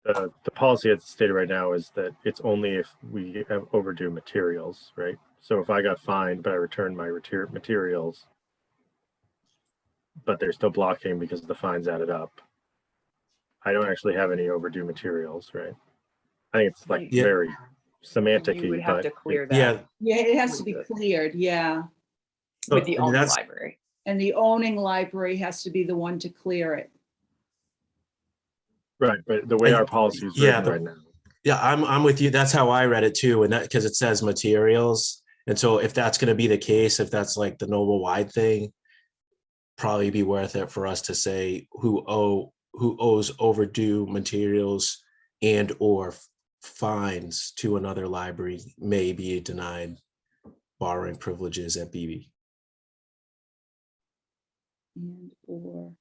The policy that's stated right now is that it's only if we have overdue materials, right? So if I got fined, but I returned my materials, but they're still blocking because the fines added up, I don't actually have any overdue materials, right? I think it's like very semantic-y, You would have but to clear that. Yeah. Yeah, it has to be cleared, yeah. With the I mean, owner that's- library. And the owning library has to be the one to clear it. right. But the way our policy is Yeah, written right now, Yeah, I'm with you. That's how I read it too. And that, because it says materials. And so if that's going to be the case, if that's like the Noble wide thing, probably be worth it for us to say who owes overdue materials and or fines to another library may be denied borrowing privileges at BB. And or,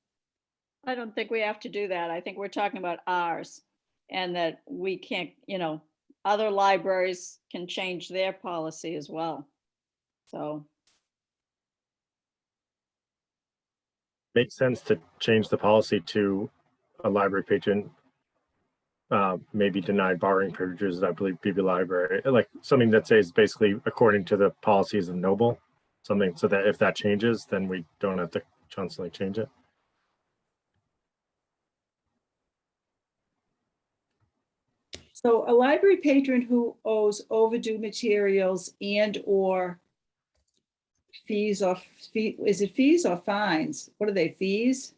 I don't think we have to do that. I think we're talking about ours. And that we can't, other libraries can change their policy as well. So, makes sense to change the policy to a library patron may be denied borrowing privileges, I believe, BB library, like something that says basically according to the policies of Noble, something so that if that changes, then we don't have to constantly change it. so a library patron who owes overdue materials and or fees or is it fees or fines? What are they, fees?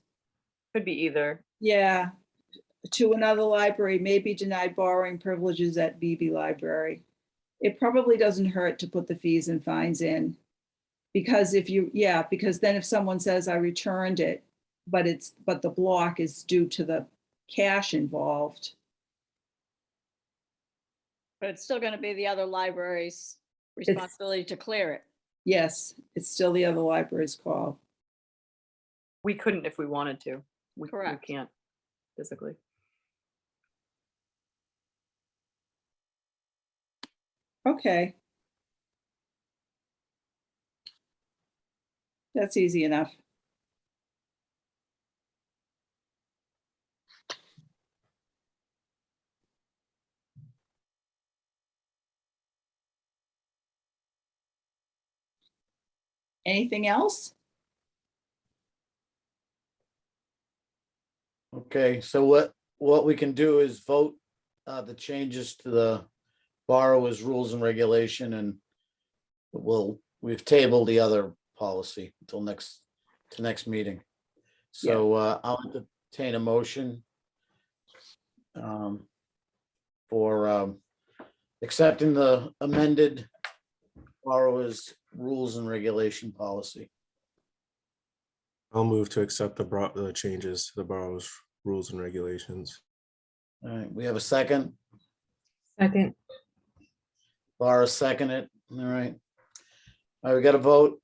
Could be either. Yeah, to another library may be denied borrowing privileges at BB library. It probably doesn't hurt to put the fees and fines in. Because because then if someone says I returned it, but the block is due to the cash involved. but it's still going to be the other library's responsibility to clear it. Yes, it's still the other library's call. We couldn't if we wanted to. We Correct. can't physically. Okay. That's easy enough. Anything else? Okay, so what we can do is vote the changes to the borrower's rules and regulation, and we've tabled the other policy until next meeting. So I'll entertain a motion for accepting the amended borrowers rules and regulation policy. I'll move to accept the changes to the borrower's rules and regulations. All right, we have a second. Second, Laura second it. All right. All right, we got a vote.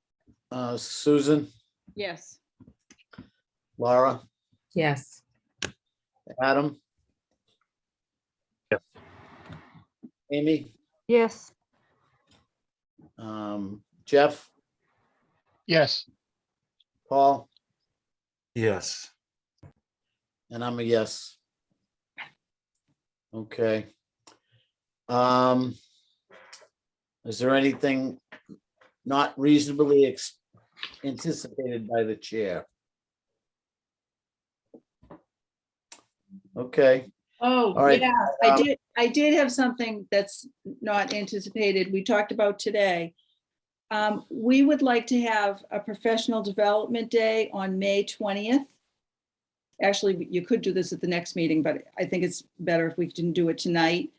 Susan, Yes. Laura, yes. Adam, Yes. Amy, Yes. Jeff, Yes, Paul, Yes. and I'm a yes. Okay. Is there anything not reasonably anticipated by the chair? Okay, Oh, All right, yeah, I did have something that's not anticipated. We talked about today. We would like to have a professional development day on May 20th. Actually, you could do this at the next meeting, but I think it's better if we didn't do it tonight.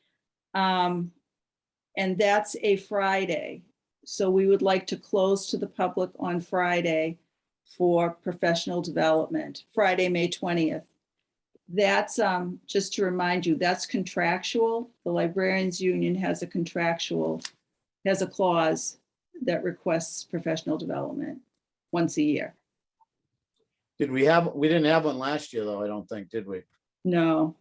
And that's a Friday. So we would like to close to the public on Friday for professional development, Friday, May 20th. That's, just to remind you, that's contractual. The Librarians Union has a clause that requests professional development once a year. we didn't have one last year though, I don't think, did we? No,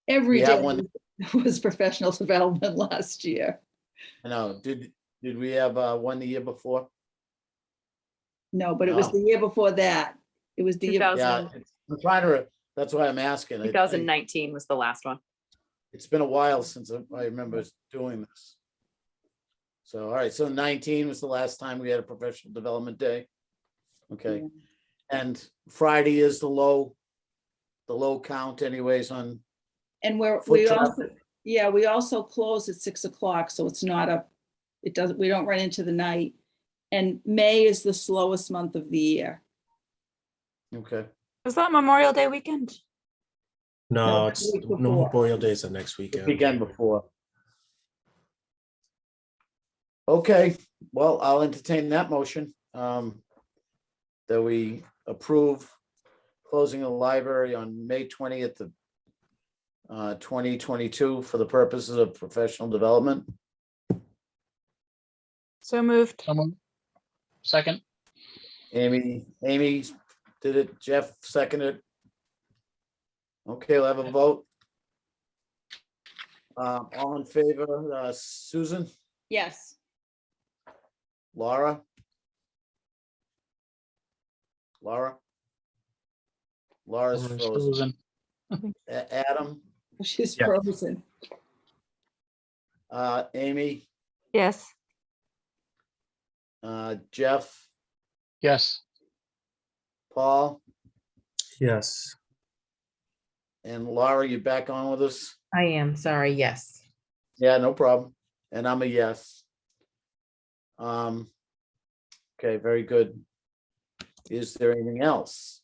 every We have day one. was professional development last year. I know, did we have one the year before? No, but it was No. the year before that. It was the year. 2000. Yeah, I'm trying to, that's why I'm asking. 2019 was the last one. It's been a while since I remember doing this. So, all right, so 19 was the last time we had a professional development day. Okay, and Friday is the low count anyways on, And Foot we traffic. also, yeah, we also close at 6 o'clock, so it's not we don't run into the night. And May is the slowest month of the year. okay, Is that Memorial Day weekend? No, No, it's the week no before. Memorial Day is the next weekend. weekend before. Okay, well, I'll entertain that motion, that we approve closing the library on May 20th of 2022 for the purposes of professional development. So moved. someone, second, Amy did it, Jeff seconded. Okay, we'll have a vote. All in favor, Susan, Yes. Laura's frozen. Susan, Adam, She's Yes. frozen. Amy, Yes. Jeff, yes, Paul, Yes. and Laura, you back on with us? I am, sorry, yes. Yeah, no problem. And I'm a yes. Okay, very good. Is there anything else?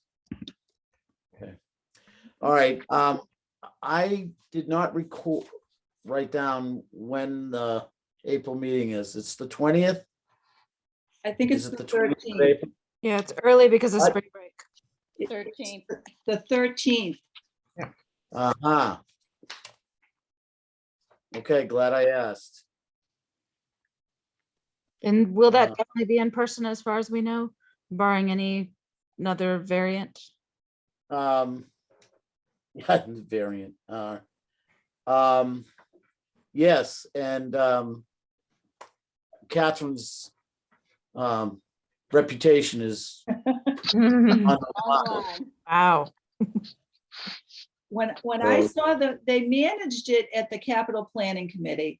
Okay. All right, I did not write down when the April meeting is. It's the 20th? I think it's Is it the the 20th of 13th. April? Yeah, it's early because of What? spring break. 13th. The 13th. Uh-huh. Okay, glad I asked. And will that Uh, definitely be in person as far as we know, barring another variant? Yeah, variant. Yes, and Catherine's reputation is on the line. Online. Wow. When I So- saw they managed it at the capital planning committee.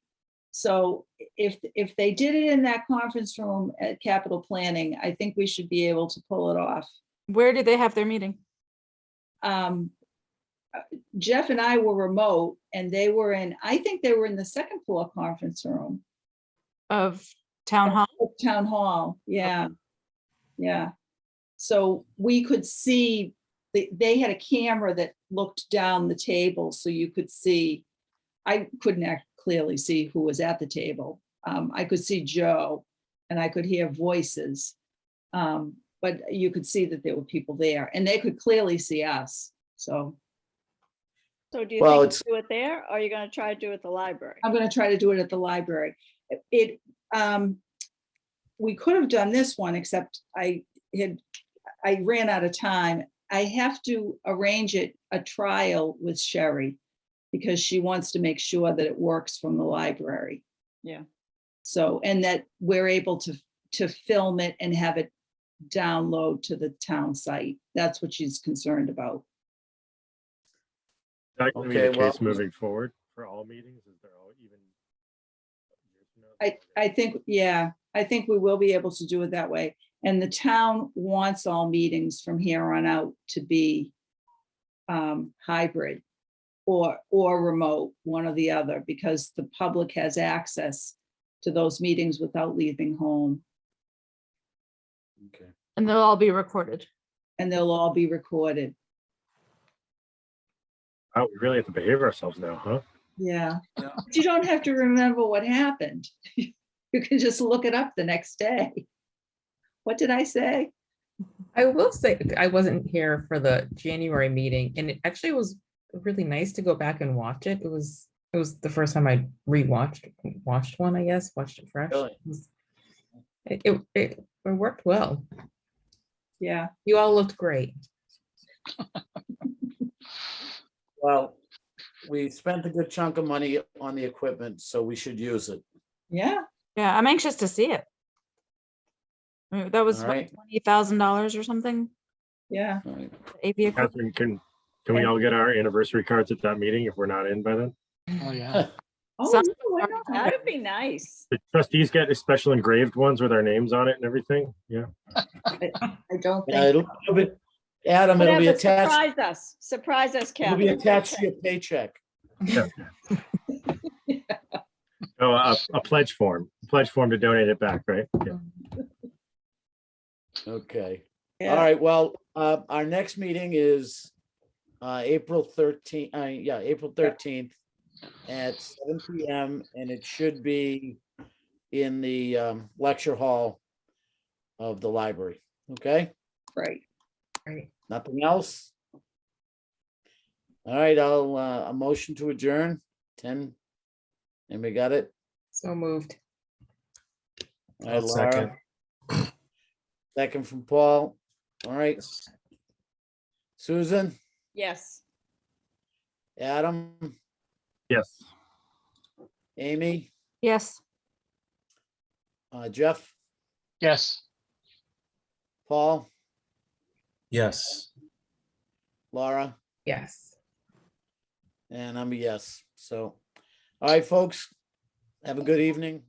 So if they did it in that conference room at capital planning, I think we should be able to pull it off. Where did they have their meeting? Jeff and I were remote and I think they were in the second floor conference room. Of town hall? Town hall, yeah. Yeah. So we could see, they had a camera that looked down the table, so you could see, I couldn't clearly see who was at the table. I could see Joe and I could hear voices. But you could see that there were people there and they could clearly see us. So So do you Well, think it's- you do it there, or are you gonna try to do it at the library? I'm gonna try to do it at the library. We could have done this one, except I ran out of time. I have to arrange a trial with Sherry because she wants to make sure that it works from the library. Yeah. So, and that we're able to film it and have it download to the town site. That's what she's concerned about. Is that going to be Okay, the well- case moving forward for all meetings? Is there all even? I think, yeah, I think we will be able to do it that way. And the town wants all meetings from here on out to be hybrid or remote, one or the other, because the public has access to those meetings without leaving home, Okay. And they'll all be recorded. and they'll all be recorded. Oh, we really have to behave ourselves now, huh? Yeah. Yeah. But you don't have to remember what happened. You can just look it up the next day. What did I say? I will say, I wasn't here for the January meeting, and it actually was really nice to go back and watch it. It was the first time I watched one, I guess, watched it fresh. Really? It worked well. Yeah. You all looked great. Well, we spent a good chunk of money on the equipment, so we should use it. Yeah. Yeah, I'm anxious to see it. I mean, that was All right. $20,000 or something. Yeah. All right. AV equipment. Catherine, can we all get our anniversary cards at that meeting if we're not in by then? Oh, yeah. Oh, Some- yeah, why not? That would be nice. The trustees get special engraved ones with our names on it and everything. Yeah. I don't Yeah, think. it'll be, Adam, it'll be Whatever, attached, surprise us, it'll be Catherine. attached to your paycheck. Oh, a pledge form to donate it back, right? Yeah. Okay. All Yeah. right, well, our next meeting is April 13th, April 13th at 7 PM, and it should be in the lecture hall of the library. Okay, Right. Right. nothing else? All right, I'll a motion to adjourn, 10. And we got it? So moved. All right, I'll second. Laura. Second from Paul. All right. Susan, Yes. Adam, Yes. Amy, Yes. Jeff, Yes. Paul, Yes. Laura, Yes. and I'm a yes. So, all right, folks, have a good evening.